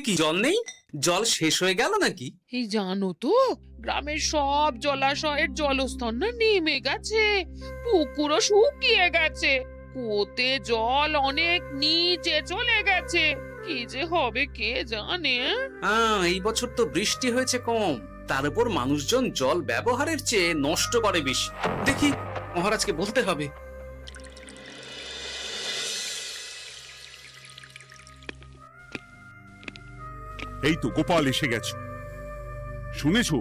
কি জল নেই? জল শেষ হয়ে গেল নাকি? এই জানো তো, গ্রামের সব জলাশয়ের জলস্তর না নেমে গেছে, পুকুরও শুকিয়ে গেছে, কুয়োতে জল অনেক নিচে চলে গেছে। কি যে হবে কে জানে। এই বছর তো বৃষ্টি হয়েছে কম, তার উপর মানুষজন জল ব্যবহারের চেয়ে নষ্ট করে বেশি। দেখি, মহারাজকে বলতে হবে। এই তো গোপাল এসে গেছে। শুনেছো,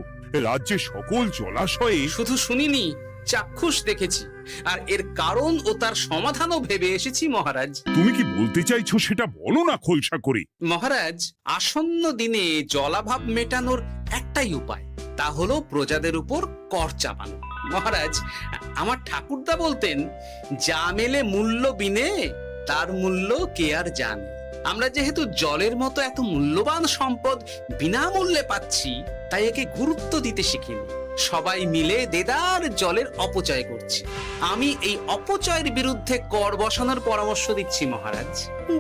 রাজ্যের সকল জলাশয়ে শুধু শুনিনি, চাক্ষুষ দেখেছি, আর এর কারণ ও তার সমাধানও ভেবে এসেছি মহারাজ। তুমি কি বলতে চাইছো সেটা বলো না খোলসা করে। মহারাজ, আসন্ন দিনে জলাভাব মেটানোর একটাই উপায়, তা হলো প্রজাদের উপর কর চাপানো। মহারাজ, আমার ঠাকুরদা বলতেন, যা মেলে মূল্য বিনে তার মূল্য কে আর জানে। আমরা যেহেতু জলের মতো এত মূল্যবান সম্পদ বিনামূল্যে পাচ্ছি, তাই একে গুরুত্ব দিতে শিখিনি। সবাই মিলে দেদার জলের অপচয় করছে। আমি এই অপচয়ের বিরুদ্ধে কর বসানোর পরামর্শ দিচ্ছি মহারাজ।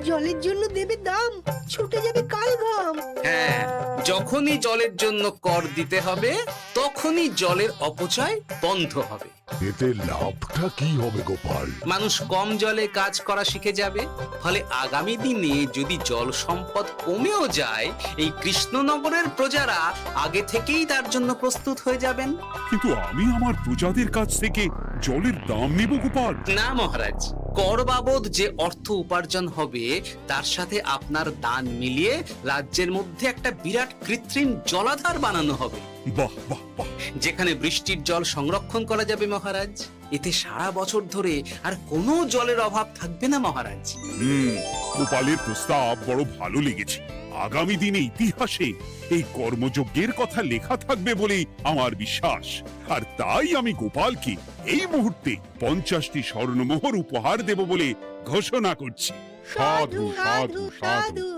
জলের জন্য দেবে দাম, ছুটে যাবে কাল ঘাম। হ্যাঁ, যখনই জলের জন্য কর দিতে হবে, তখনই জলের অপচয় বন্ধ হবে। এতে লাভটা কি হবে গোপাল? মানুষ কম জলে কাজ করা শিখে যাবে, ফলে আগামী দিনে যদি জল সম্পদ কমেও যায়, এই কৃষ্ণনগরের প্রজারা আগে থেকেই তার জন্য প্রস্তুত হয়ে যাবেন। কিন্তু আমি আমার প্রজাদের কাছ থেকে জলের দাম নেব গোপাল? না মহারাজ, কর বাবদ যে অর্থ উপার্জন হবে, তার সাথে আপনার দান মিলিয়ে রাজ্যের মধ্যে একটা বিরাট কৃত্রিম জলাধার বানানো হবে, বাহ বাহ বাহ! যেখানে বৃষ্টির জল সংরক্ষণ করা যাবে মহারাজ। এতে সারা বছর ধরে আর কোনো জলের অভাব থাকবে না মহারাজ। গোপালের প্রস্তাব বড় ভালো লেগেছে। আগামী দিনে ইতিহাসে এই কর্মযজ্ঞের কথা লেখা থাকবে বলেই আমার বিশ্বাস। আর তাই আমি গোপালকে এই মুহূর্তে 50টি স্বর্ণমোহর উপহার দেব বলে ঘোষণা করছি। সাধু সাধু সাধু।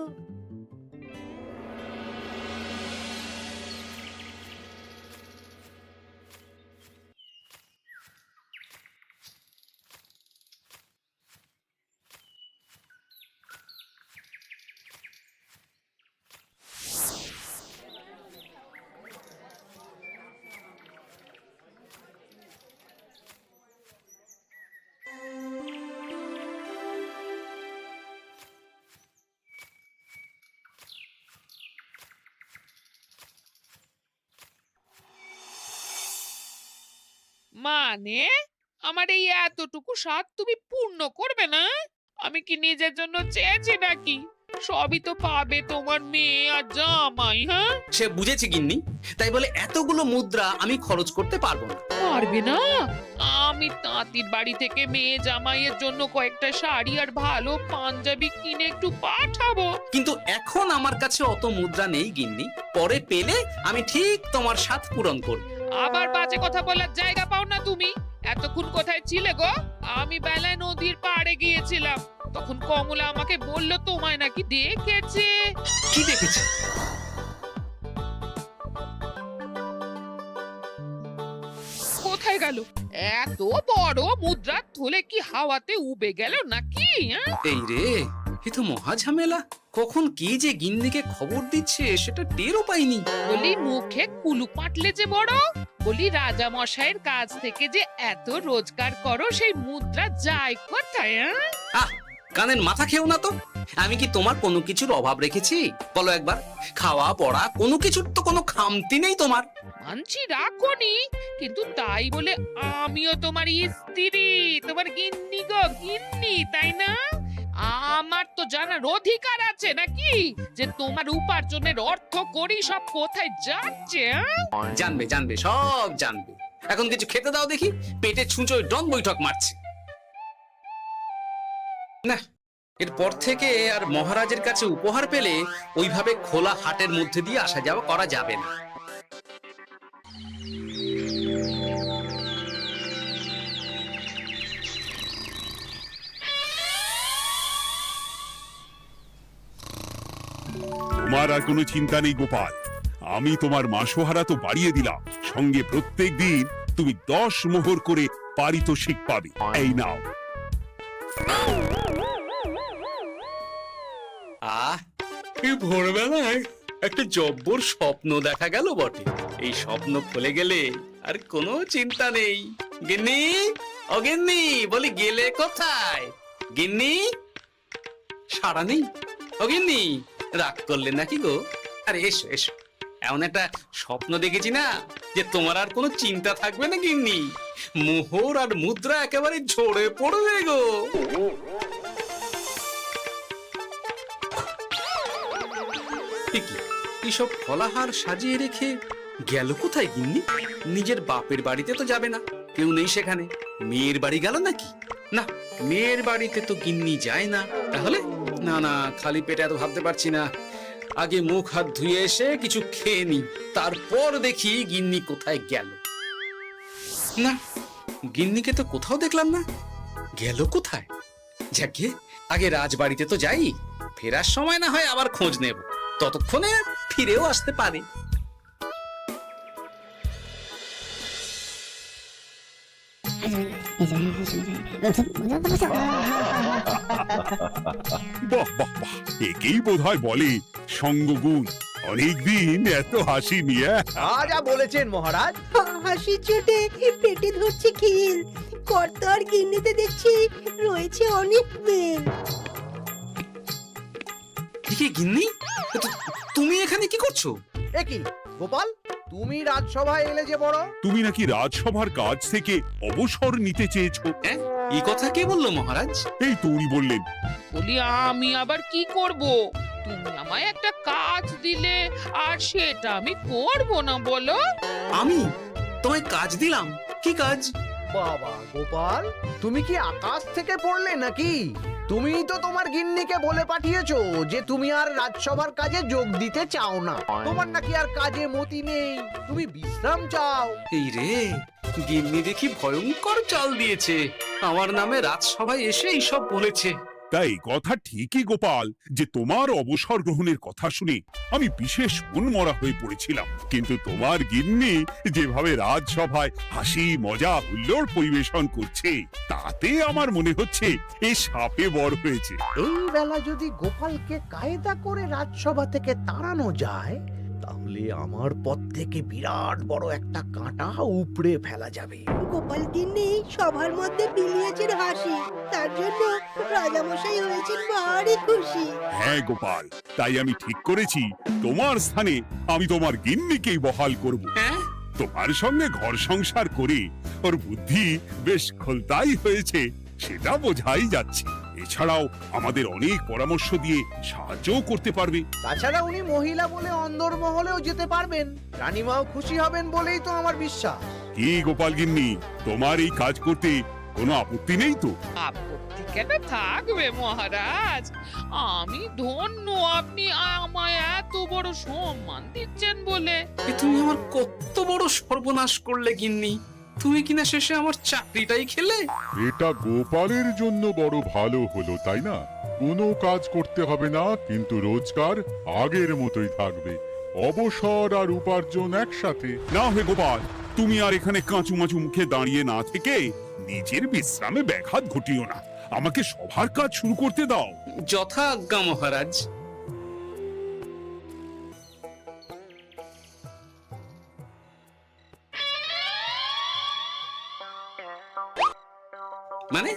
মানে আমার এই এতটুকু স্বাদ তুমি পূর্ণ করবে না? আমি কি নিজের জন্য চেয়েছি নাকি? সবই তো পাবে তোমার মেয়ে আর জামাই। হ্যাঁ, সে বুঝেছি গিন্নি, তাই বলে এতগুলো মুদ্রা আমি খরচ করতে পারবো না। পারবে না? আমি তাঁতির বাড়ি থেকে মেয়ে জামাইয়ের জন্য কয়েকটা শাড়ি আর ভালো পাঞ্জাবি কিনে একটু পাঠাবো। কিন্তু এখন আমার কাছে অত মুদ্রা নেই গিন্নি, পরে পেলে আমি ঠিক তোমার স্বাদ পূরণ করব। আবার বাজে কথা বলার জায়গা পাও না তুমি। এতক্ষণ কোথায় ছিলে গো? আমি বেলায় নদীর পাড়ে গিয়েছিলাম, তখন কমলা আমাকে বললো তোমায় নাকি দেখেছে। কি দেখেছি? কোথায় গেল? এত বড় মুদ্রা থলে কি হাওয়াতে উবে গেল নাকি? এই রে, এ তো মহা ঝামেলা। কখন কি যে গিন্নিকে খবর দিচ্ছে সেটা টেরও পাইনি। বলি মুখে কুলু পাটলে যে বড়, বলি রাজা মশাইয়ের কাছ থেকে যে এত রোজগার করো, সেই মুদ্রা যায় কোথায়? আহ, কানের মাথা খেও না তো। আমি কি তোমার কোনো কিছুর অভাব রেখেছি? বলো একবার। খাওয়া পড়া কোনো কিছুর তো কোনো খামতি নেই তোমার। মানছি রাখোনি, কিন্তু তাই বলে আমিও তোমার স্ত্রী, তোমার গিন্নি গো গিন্নি, তাই না? আমার তো জানার অধিকার আছে নাকি যে তোমার উপার্জনের অর্থ করি সব কোথায় যাচ্ছে? জানবে জানবে, সব জানবে। এখন কিছু খেতে দাও দেখি, পেটে ছুঁচোয় ডন বৈঠক মারছে। না, এরপর থেকে আর মহারাজের কাছে উপহার পেলে ওইভাবে খোলা হাটের মধ্যে দিয়ে আসা যাওয়া করা যাবে না। তোমার আর কোনো চিন্তা নেই গোপাল। আমি তোমার মাসোহারা তো বাড়িয়ে দিলাম, সঙ্গে প্রত্যেক দিন তুমি 10 মোহর করে পারিতোষিক পাবে। এই নাও। আহ, এই ভোরবেলায় একটা জব্বর স্বপ্ন দেখা গেল বটে। এই স্বপ্ন খুলে গেলে আর কোনো চিন্তা নেই। গিন্নি, ও গিন্নি, বলি গেলে কোথায়? গিন্নি, সারা নেই। ও গিন্নি, রাগ করলে নাকি গো? আরে এসো এসো, এমন একটা স্বপ্ন দেখেছি না যে তোমার আর কোনো চিন্তা থাকবে না গিন্নি। মোহর আর মুদ্রা একেবারে ঝরে পড়বে গো। এসব ফলাহার সাজিয়ে রেখে গেল কোথায় গিন্নি? নিজের বাপের বাড়িতে তো যাবে না, কেউ নেই সেখানে। মেয়ের বাড়ি গেল নাকি? না, মেয়ের বাড়িতে তো গিন্নি যায় না। তাহলে না না, খালি পেটে এত ভাবতে পারছি না। আগে মুখ হাত ধুয়ে এসে কিছু খেয়ে নি, তারপর দেখি গিন্নি কোথায় গেল। না, গিন্নিকে তো কোথাও দেখলাম না। গেল কোথায়? যাকে আগে রাজবাড়িতে তো যাই, ফেরার সময় না হয় আবার খোঁজ নেব, ততক্ষণে ফিরেও আসতে পারে। বাহ বাহ বাহ, একেই বোধহয় বলে সঙ্গগুণ। অনেকদিন এত হাসি নিয়ে। যা বলেছেন মহারাজ। হাসির চোটে পেটে ধরছে খিল। কর্তার গিন্নিতে দেখছি রয়েছে অনেক প্রেম। কি গিন্নি, তুমি এখানে কি করছো? কি গোপাল, তুমি রাজসভায় এলে যে বড়? তুমি নাকি রাজসভার কাজ থেকে অবসর নিতে চেয়েছো? হ্যাঁ, এই কথা কে বললো মহারাজ? এই তো উনি বললেন। বলি আমি আবার কি করব? তুমি আমায় একটা কাজ দিলে আর সেটা আমি করব না বলো? আমি তোমায় কাজ দিলাম? কি কাজ? বাবা গোপাল, তুমি কি আকাশ থেকে পড়লে নাকি? তুমি তো তোমার গিন্নিকে বলে পাঠিয়েছো যে তুমি আর রাজসভার কাজে যোগ দিতে চাও না। তোমার নাকি আর কাজে মতি নেই, তুমি বিশ্রাম চাও। এই রে, গিন্নি দেখি ভয়ঙ্কর চাল দিয়েছে। আমার নামে রাজসভায় এসে এইসব বলেছে। তাই কথা ঠিকই গোপাল, যে তোমার অবসর গ্রহণের কথা শুনে আমি বিশেষ মনমরা হয়ে পড়েছিলাম। কিন্তু তোমার গিন্নি যেভাবে রাজসভায় হাসি মজা হুল্লোড় পরিবেশন করছে, তাতে আমার মনে হচ্ছে এ সাপে বর হয়েছে। এই বেলা যদি গোপালকে কায়দা করে রাজসভা থেকে তাড়ানো যায়, তাহলে আমার পথ থেকে বিরাট বড় একটা কাঁটা উপড়ে ফেলা যাবে। গোপাল গিন্নি সবার মধ্যে বিলিয়েছেন হাসি, তার জন্য রাজামশাই হয়েছেন ভারী খুশি। হ্যাঁ গোপাল, তাই আমি ঠিক করেছি তোমার স্থানে আমি তোমার গিন্নিকেই বহাল করব। হ্যাঁ, তোমার সঙ্গে ঘর সংসার করে ওর বুদ্ধি বেশ খোলতাই হয়েছে, সেটা বোঝাই যাচ্ছে। এছাড়াও আমাদের অনেক পরামর্শ দিয়ে সাহায্যও করতে পারবে। তাছাড়া উনি মহিলা বলে অন্দরমহলেও যেতে পারবেন, রানীমাও খুশি হবেন বলেই তো আমার বিশ্বাস। কি গোপাল গিন্নি, তোমার এই কাজ করতে কোনো আপত্তি নেই তো? আপত্তি কেন থাকবে মহারাজ? আমি ধন্য আপনি আমায় এত বড় সম্মান দিচ্ছেন বলে। এ তুমি আমার কত বড় সর্বনাশ করলে গিন্নি। তুমি কিনা শেষে আমার চাকরিটাই খেলে। এটা গোপালের জন্য বড় ভালো হলো, তাই না? কোনো কাজ করতে হবে না, কিন্তু রোজগার আগের মতোই থাকবে। অবসর আর উপার্জন একসাথে। না হে গোপাল, তুমি আর এখানে কাঁচু মাচু মুখে দাঁড়িয়ে না থেকে নিজের বিশ্রামে ব্যাঘাত ঘটিও না। আমাকে সবার কাজ শুরু করতে দাও। যথা আজ্ঞা মহারাজ। মানে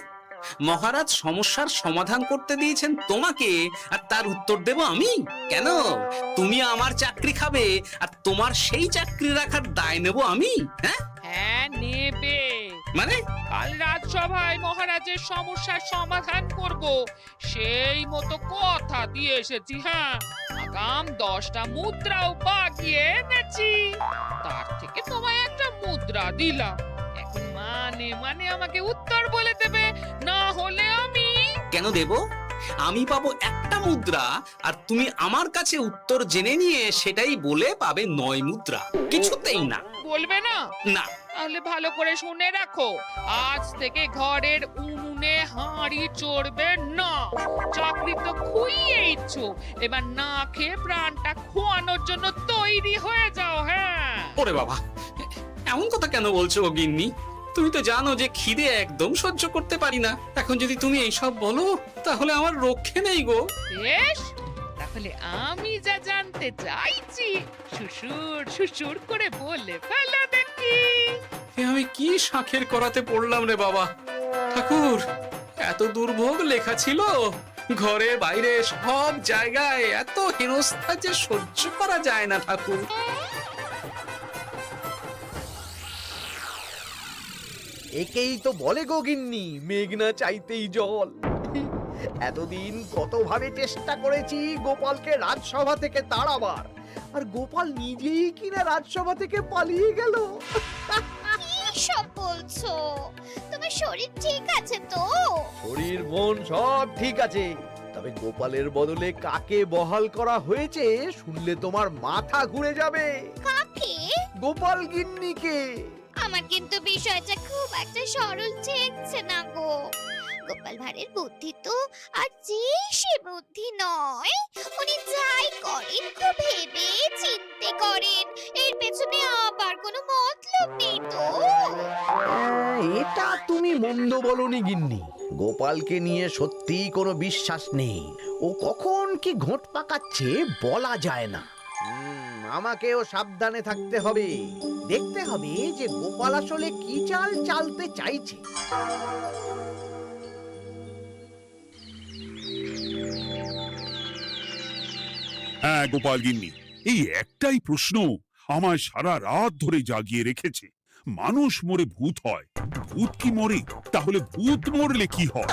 মহারাজ সমস্যার সমাধান করতে দিয়েছেন তোমাকে, আর তার উত্তর দেব আমি? কেন? তুমি আমার চাকরি খাবে আর তোমার সেই চাকরি রাখার দায় নেব আমি? হ্যাঁ হ্যাঁ, নেবে। মানে কাল রাজসভায় মহারাজের সমস্যার সমাধান করব, সেই মতো কথা দিয়ে এসেছি। হ্যাঁ, আগাম 10টা মুদ্রাও বাগিয়ে এনেছি। তার থেকে তোমায় একটা মুদ্রা দিলাম। এখন মানে মানে আমাকে উত্তর বলে দেবে, না হলে আমি কেন দেব? আমি পাবো একটা মুদ্রা, আর তুমি আমার কাছে উত্তর জেনে নিয়ে সেটাই বলে পাবে 9 মুদ্রা। কিছুতেই না। বলবে না? না। তাহলে ভালো করে শুনে রাখো, আজ থেকে ঘরের উনুনে হাঁড়ি চড়বে না। চাকরি তো খুইয়েইছ, এবার না খেয়ে প্রাণটা খোয়ানোর জন্য তৈরি হয়ে যাও। হ্যাঁ। ওরে বাবা, এমন কথা কেন বলছো গো গিন্নি? তুমি তো জানো যে খিদে একদম সহ্য করতে পারি না। এখন যদি তুমি এইসব বলো, তাহলে আমার রক্ষে নেই গো। বেশ, তা তাহলে আমি যা জানতে চাইছি শ্বশুর শ্বশুর করে বলে ফেলো দেখি। এ আমি কি শাঁখের করাতে পড়লাম রে বাবা! ঠাকুর, এত দুর্ভোগ লেখা ছিল, ঘরে বাইরে সব জায়গায় এত হেনস্থা যে সহ্য করা যায় না ঠাকুর। একেই তো বলে গো গিন্নি, মেঘ না চাইতেই জল। এতদিন কতভাবে চেষ্টা করেছি গোপালকে রাজসভা থেকে তাড়াবার, আর গোপাল নিজেই কিনা রাজসভা থেকে পালিয়ে গেল। কি সব বলছো? তোমার শরীর ঠিক আছে তো? শরীর মন সব ঠিক আছে, তবে গোপালের বদলে কাকে বহাল করা হয়েছে শুনলে তোমার মাথা ঘুরে যাবে। কাকে? গোপাল গিন্নিকে। আমার কিন্তু বিষয়টা খুব একটা সরল ঠেকছে না গো। গোপাল ভাঁড়ের বুদ্ধি তো আর যে সে বুদ্ধি নয়। উনি যাই করেন খুব ভেবে চিন্তে করেন, এর পেছনে আবার কোনো মতলব নেই তো। এটা তুমি মন্দ বলনি গিন্নি। গোপালকে নিয়ে সত্যি কোনো বিশ্বাস নেই, ও কখন কি ঘোট পাকাচ্ছে বলা যায় না। আমাকেও সাবধানে থাকতে হবে, দেখতে হবে যে গোপাল আসলে কি চাল চালতে চাইছে। হ্যাঁ গোপাল গিন্নি, এই একটাই প্রশ্ন আমায় সারা রাত ধরে জাগিয়ে রেখেছে। মানুষ মরে ভূত হয়, ভূত কি মরে? তাহলে ভূত মরলে কি হয়?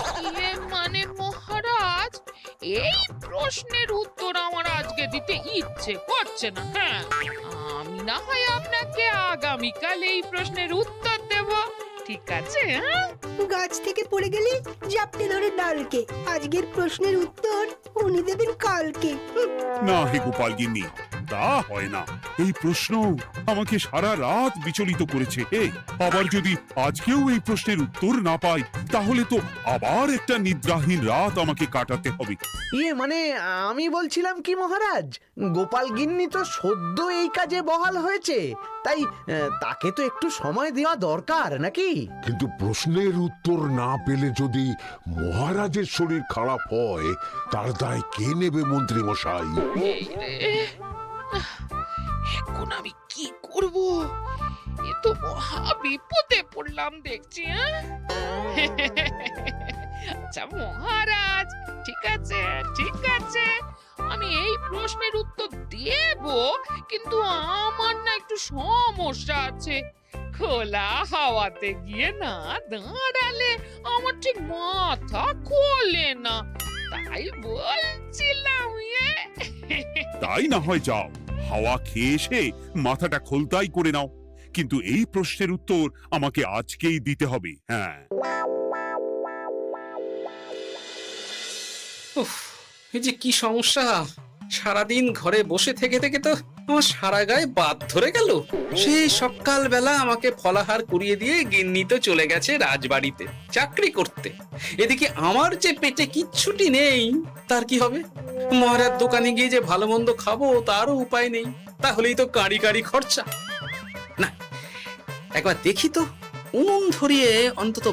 মানে মহারাজ, এই প্রশ্নের উত্তর আমার আজকে দিতে ইচ্ছে করছে না। হ্যাঁ, আমি না হয় আপনাকে আগামীকাল এই প্রশ্নের উত্তর দেব, ঠিক আছে? হ্যাঁ, গাছ থেকে পড়ে গেলে জাপটে ধরে ডালকে। আজকের প্রশ্নের উত্তর উনি দেবেন কালকে। না হে গোপাল গিন্নি, তা হয় না। এই প্রশ্ন আমাকে সারা রাত বিচলিত করেছে। আবার যদি আজকেও এই প্রশ্নের উত্তর না পাই, তাহলে তো আবার একটা নিদ্রাহীন রাত আমাকে কাটাতে হবে। মানে আমি বলছিলাম কি মহারাজ, গোপাল গিন্নি তো সদ্য এই কাজে বহাল হয়েছে, তাই তাকে তো একটু সময় দেওয়া দরকার নাকি? কিন্তু প্রশ্নের উত্তর না পেলে যদি মহারাজের শরীর খারাপ হয়, তার দায় কে নেবে মন্ত্রী মশাই? এই রে, এখন আমি কি করব? এ তো মহা বিপদে পড়লাম দেখছি। আচ্ছা মহারাজ, ঠিক আছে ঠিক আছে, আমি এই প্রশ্নের উত্তর দেব, কিন্তু আমার না একটু সমস্যা আছে। খোলা হাওয়াতে গিয়ে না দাঁড়ালে আমার ঠিক মাথা খোলে না, তাই বলছিলাম। তাই না হয় যাও, হাওয়া খেয়ে এসে মাথাটা খোলতাই করে নাও, কিন্তু এই প্রশ্নের উত্তর আমাকে আজকেই দিতে হবে। হ্যাঁ, উফ, এই যে কি সমস্যা! সারাদিন ঘরে বসে থেকে থেকে তো আমার সারা গায়ে বাদ ধরে গেল। সেই সকালবেলা আমাকে ফলাহার করিয়ে দিয়ে গিন্নি তো চলে গেছে রাজবাড়িতে চাকরি করতে। এদিকে আমার যে পেটে কিচ্ছুটি নেই, তার কি হবে? মহারাজ দোকানে গিয়ে যে ভালো মন্দ খাবো তারও উপায় নেই, তাহলেই তো কাঁড়ি কাঁড়ি খরচা। না, একবার দেখি তো উনুন ধরিয়ে অন্তত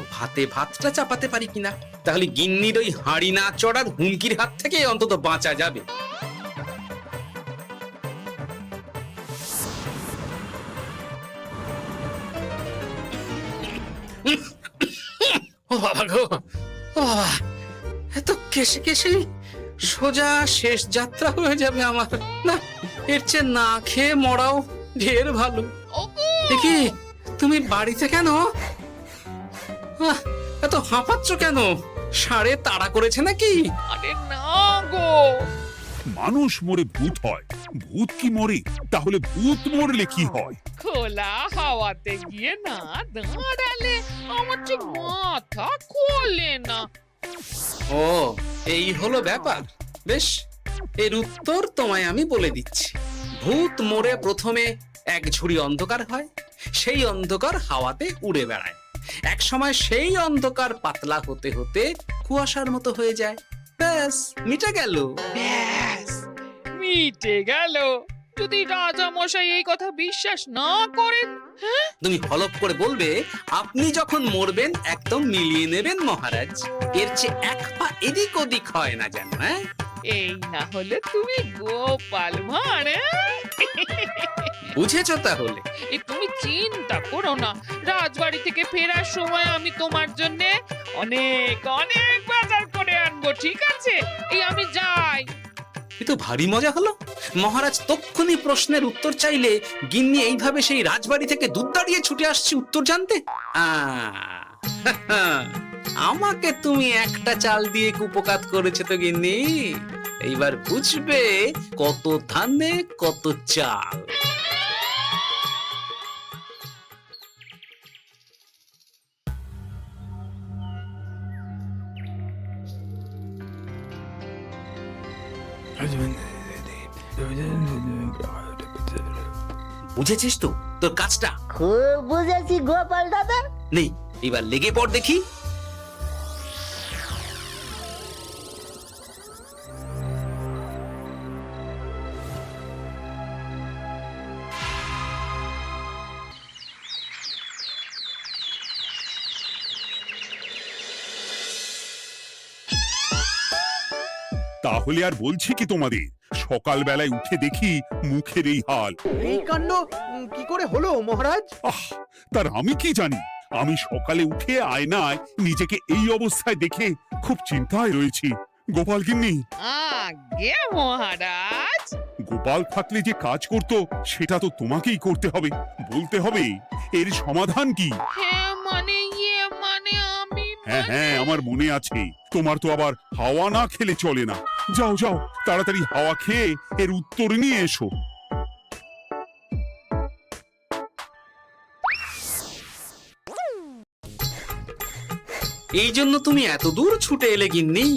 ভাতটা চাপাতে পারি কিনা, তাহলে গিন্নির ওই হাঁড়ি না চড়ার হুমকির হাত থেকে অন্তত বাঁচা যাবে। ও বাবা গো, ও বাবা, এত কেসে কেসে সোজা শেষ যাত্রা হয়ে যাবে আমার। না, এর চেয়ে না খেয়ে মরাও ঢের ভালো। দেখি তুমি বাড়িতে কেন? এত হাঁপাচ্ছ কেন? ষাঁড়ে তাড়া করেছে নাকি? আরে না গো, মানুষ মরে ভূত হয়, ভূত কি মরে? তাহলে ভূত মরলে কি হয়? খোলা হাওয়াতে গিয়ে না দাঁড়ালে আমার ঠিক মাথা খোলে না। ও, এই হলো ব্যাপার। বেশ, এর উত্তর তোমায় আমি বলে দিচ্ছি। ভূত মরে প্রথমে এক ঝুড়ি অন্ধকার হয়, সেই অন্ধকার হাওয়াতে উড়ে বেড়ায়। এক সময় সেই অন্ধকার পাতলা হতে হতে কুয়াশার মতো হয়ে যায়। ব্যাস, মিটে গেল। ব্যাস, মিটে গেল। যদি রাজা মশাই এই কথা বিশ্বাস না করেন, তুমি হলপ করে বলবে আপনি যখন মরবেন একদম মিলিয়ে নেবেন মহারাজ। এর চেয়ে এক পা এদিক ওদিক হয় না যেন। হ্যাঁ, এই না হলে তুমি গোপাল ভাঁড়, হ্যাঁ? বুঝেছো তাহলে? এই তুমি চিন্তা করো না, রাজবাড়ি থেকে ফেরার সময় আমি তোমার জন্য অনেক অনেক বাজার করে আনবো, ঠিক আছে? এই আমি যাই। এ তো ভারী মজা হলো। মহারাজ তক্ষুনি প্রশ্নের উত্তর চাইলে গিন্নি এইভাবে সেই রাজবাড়ি থেকে দুধ দাঁড়িয়ে ছুটে আসছে উত্তর জানতে। আমাকে তুমি একটা চাল দিয়ে কুপকাত করেছে তো গিন্নি। এইবার বুঝবে কত ধানে কত চাল। বুঝেছিস তো তোর কাজটা? খুব বুঝেছি গোপাল দাদা। নেই, এবার লেগে পড় দেখি। তাহলে আর বলছি কি তোমাদের, সকালবেলায় উঠে দেখি মুখের এই হাল। এই কাণ্ড কি করে হলো মহারাজ? আহ, তার আমি কি জানি। আমি সকালে উঠে আয়নায় নিজেকে এই অবস্থায় দেখে খুব চিন্তায় রয়েছি। গোপাল গিন্নি, আগে মহারাজ, গোপাল থাকলে যে কাজ করতো সেটা তো তোমাকেই করতে হবে। বলতে হবে এর সমাধান কি। হ্যাঁ মানে মানে আমি হ্যাঁ হ্যাঁ, আমার মনে আছে। তোমার তো আবার হাওয়া না খেলে চলে না। যাও যাও, তাড়াতাড়ি হাওয়া খেয়ে এর উত্তর নিয়ে এসো। এই জন্য তুমি এত দূর ছুটে এলে গিন্নি?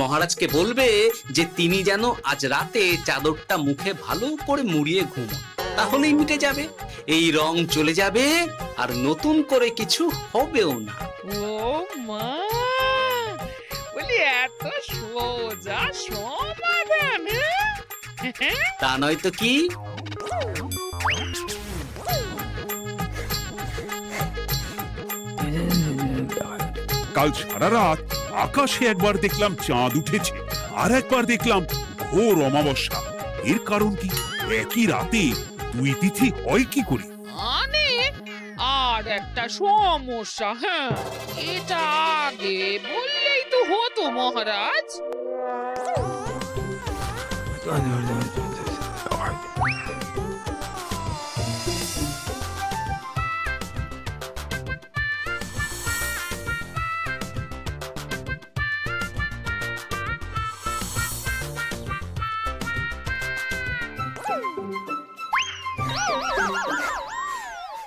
মহারাজকে বলবে যে তিনি যেন আজ রাতে চাদরটা মুখে ভালো করে মুড়িয়ে ঘুমোন, তাহলেই মিটে যাবে। এই রং চলে যাবে আর নতুন করে কিছু হবেও না। ও মা, বলি এত সোজা সমাধান, হ্যাঁ? তা নয় তো কি? কাল সারা রাত আকাশে একবার দেখলাম চাঁদ উঠেছে, আর একবার দেখলাম ঘোর অমাবস্যা। এর কারণ কি? একই রাতে দুই তিথি হয় কি করে? মানে আর একটা সমস্যা, হ্যাঁ, এটা আগে বললেই তো হতো মহারাজ।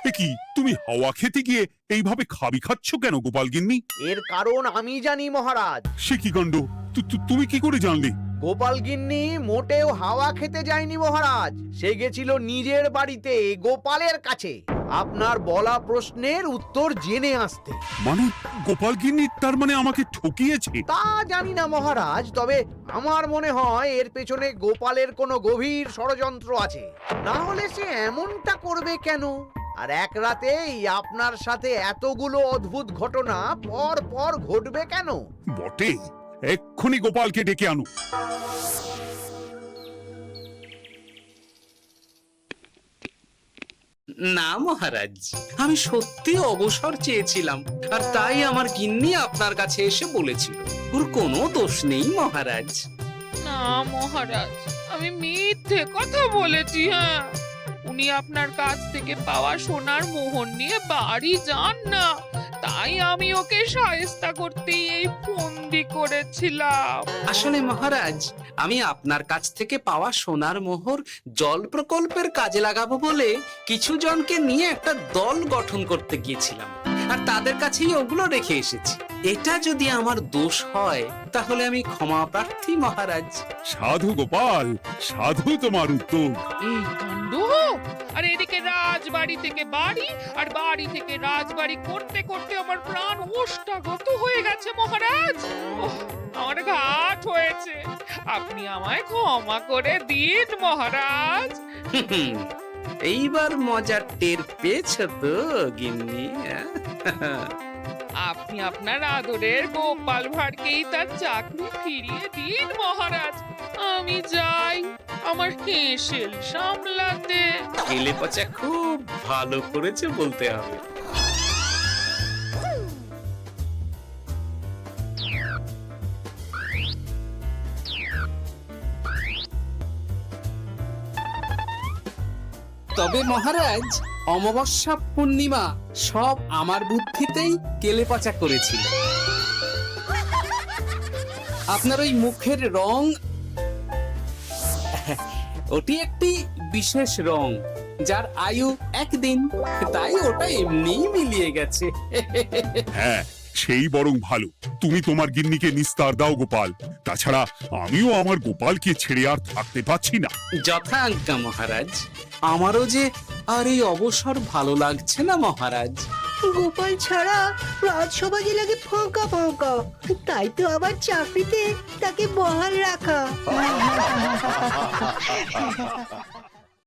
এ কি, তুমি হাওয়া খেতে গিয়ে এইভাবে খাবি খাচ্ছ কেন গোপাল গিন্নি? এর কারণ আমি জানি মহারাজ। সে কি কাণ্ড! তুমি কি করে জানলে? গোপাল গিন্নি মোটেও হাওয়া খেতে যায়নি মহারাজ, সে গেছিল নিজের বাড়িতে গোপালের কাছে আপনার বলা প্রশ্নের উত্তর জেনে আসতে। মানে গোপাল গিন্নি তার মানে আমাকে ঠকিয়েছে? তা জানি না মহারাজ, তবে আমার মনে হয় এর পেছনে গোপালের কোনো গভীর ষড়যন্ত্র আছে, না হলে সে এমনটা করবে কেন? আর এক রাতেই আপনার সাথে এতগুলো অদ্ভুত ঘটনা পর পর ঘটবে কেন? বটে, এক্ষুনি গোপালকে ডেকে আনো। না মহারাজ, আমি সত্যি অবসর চেয়েছিলাম, আর তাই আমার গিন্নি আপনার কাছে এসে বলেছিল। ওর কোনো দোষ নেই মহারাজ। না মহারাজ, আমি মিথ্যে কথা বলেছি, হ্যাঁ। উনি আপনার কাছ থেকে পাওয়া সোনার মোহর নিয়ে বাড়ি যান না, তাই আমি ওকে শায়েস্তা করতে এই ফন্দি করেছিলাম। আসলে মহারাজ, আমি আপনার কাছ থেকে পাওয়া সোনার মোহর জল প্রকল্পের কাজে লাগাবো বলে কিছু জনকে নিয়ে একটা দল গঠন করতে গিয়েছিলাম, আর তাদের কাছেই ওগুলো রেখে এসেছি। এটা যদি আমার দোষ হয় তাহলে আমি ক্ষমা প্রার্থী মহারাজ। সাধু গোপাল, সাধু তোমার উত্তর। এই কাণ্ড! আর এদিকে রাজবাড়ি থেকে বাড়ি, আর বাড়ি থেকে রাজবাড়ি করতে করতে আমার প্রাণ ওষ্ঠাগত হয়ে গেছে মহারাজ। ওহ, আমার ঘাট হয়েছে, আপনি আমায় ক্ষমা করে দিন মহারাজ। এইবার মজার টের পেয়েছ তো গিন্নি? আপনি আপনার আদরের গোপাল ভাঁড়কেই তার চাকরি ফিরিয়ে দিন মহারাজ। আমি যাই আমার হেসেল সামলাতে। কেলে পচা খুব ভালো করেছে বলতে হবে। তবে মহারাজ, অমাবস্যা পূর্ণিমা সব আমার বুদ্ধিতেই কেলে পচা করেছিল। আপনার ওই মুখের রং, ওটি একটি বিশেষ রং যার আয়ু একদিন, তাই ওটা এমনিই মিলিয়ে গেছে। হ্যাঁ, সেই বরং ভালো। তুমি তোমার গিন্নিকে নিস্তার দাও গোপাল। তাছাড়া আমিও আমার গোপালকে ছেড়ে আর থাকতে পারছি না। যথা আজ্ঞা মহারাজ। আমারও যে আর এই অবসর ভালো লাগছে না মহারাজ। গোপাল ছাড়া রাজসভা যে লাগে ফাঁকা ফাঁকা, তাই তো আবার চাকরিতে তাকে বহাল রাখা।